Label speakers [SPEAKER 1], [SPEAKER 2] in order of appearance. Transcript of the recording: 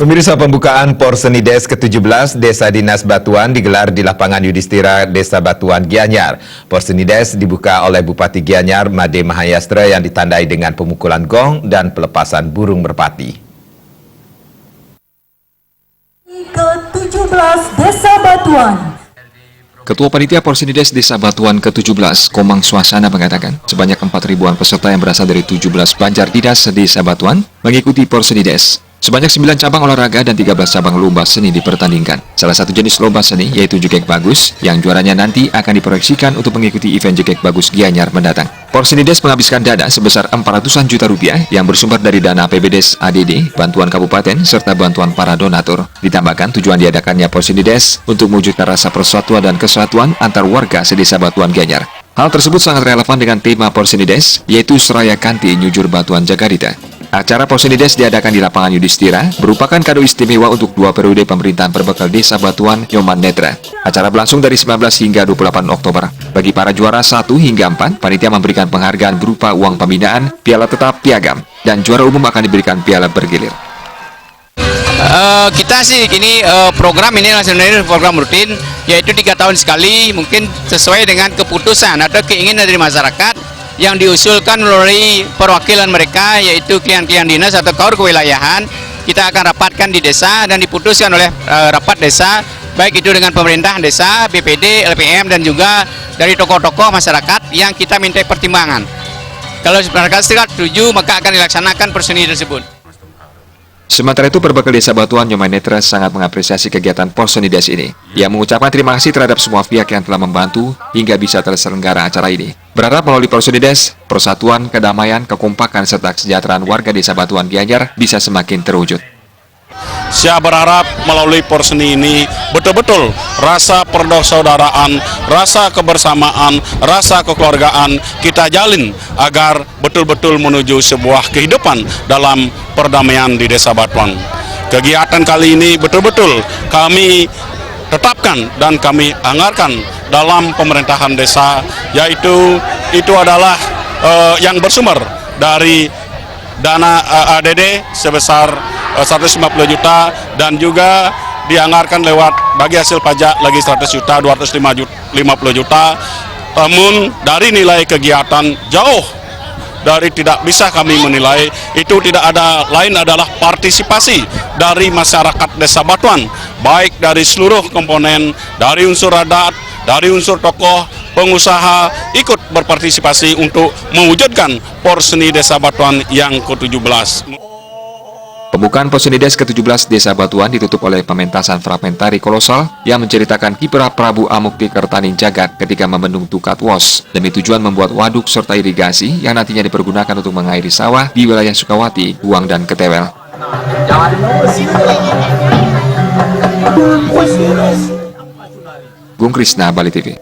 [SPEAKER 1] Pemirsa, pembukaan Porsenides ke-17 Desa Dinas Batuan digelar di lapangan Yudhistira Desa Batuan, Gianyar. Porsenides dibuka oleh Bupati Gianyar, Made Mahayastra, yang ditandai dengan pemukulan gong dan pelepasan burung merpati.
[SPEAKER 2] Ke-17 Desa Batuan.
[SPEAKER 3] Ketua Panitia Porsenides Desa Batuan ke-17, Komang Swasana, mengatakan sebanyak 4.000-an peserta yang berasal dari 17 Banjar Dinas Desa Batuan mengikuti Porsenides. Sebanyak 9 cabang olahraga dan 13 cabang lomba seni dipertandingkan. Salah satu jenis lomba seni yaitu jegek bagus, yang juaranya nanti akan diproyeksikan untuk mengikuti event jegek bagus Gianyar mendatang. Porsenides menghabiskan dana sebesar 400-an juta rupiah yang bersumber dari dana APBDes ADD, bantuan kabupaten, serta bantuan para donatur. Ditambahkan tujuan diadakannya Porsenides untuk mewujudkan rasa persatuan dan kesatuan antar warga sedesa Batuan Gianyar. Hal tersebut sangat relevan dengan tema Porsenides, yaitu Seraya Kanti Nyujur Batuan Jagarita. Acara Porsenides diadakan di lapangan Yudhistira, merupakan kado istimewa untuk 2 periode pemerintahan berbekal Desa Batuan Nyoman Netra. Acara berlangsung dari 19 hingga 28 Oktober. Bagi para juara 1 hingga 4, panitia memberikan penghargaan berupa uang pembinaan, piala tetap, piagam, dan juara umum akan diberikan piala bergilir.
[SPEAKER 4] Kita sih ini program ini sebenarnya program rutin, yaitu 3 tahun sekali, mungkin sesuai dengan keputusan atau keinginan dari masyarakat yang diusulkan melalui perwakilan mereka, yaitu klien-klien dinas atau kaur kewilayahan. Kita akan rapatkan di desa dan diputuskan oleh rapat desa, baik itu dengan pemerintah desa, BPD, LPM, dan juga dari tokoh-tokoh masyarakat yang kita minta pertimbangan. Kalau masyarakat setuju, maka akan dilaksanakan Porsenides tersebut.
[SPEAKER 3] Sementara itu, Perbekal Desa Batuan Nyoman Netra sangat mengapresiasi kegiatan Porsenides ini. Ia mengucapkan terima kasih terhadap semua pihak yang telah membantu hingga bisa terselenggara acara ini. Berharap melalui Porsenides, persatuan, kedamaian, kekompakan, serta kesejahteraan warga Desa Batuan Gianyar bisa semakin terwujud.
[SPEAKER 5] Saya berharap melalui Porseni ini betul-betul rasa persaudaraan, rasa kebersamaan, rasa kekeluargaan kita jalin agar betul-betul menuju sebuah kehidupan dalam perdamaian di Desa Batuan. Kegiatan kali ini betul-betul kami tetapkan dan kami anggarkan dalam pemerintahan desa, yaitu itu adalah yang bersumber dari dana ADD sebesar 150 juta dan juga dianggarkan lewat bagi hasil pajak lagi 100 juta, 250 juta. Namun dari nilai kegiatan jauh dari tidak bisa kami menilai, itu tidak ada lain adalah partisipasi dari masyarakat Desa Batuan, baik dari seluruh komponen, dari unsur adat, dari unsur tokoh, pengusaha, ikut berpartisipasi untuk mewujudkan Porseni Desa Batuan yang ke-17.
[SPEAKER 3] Pembukaan Porsenides ke-17 Desa Batuan ditutup oleh pementasan fragmentari kolosal yang menceritakan kiprah Prabu Amuktikertaning Jagat ketika membendung Tukat Wos demi tujuan membuat waduk serta irigasi yang nantinya dipergunakan untuk mengairi sawah di wilayah Sukawati, Huang, dan Ketewel. Gung Krisna, Bali TV.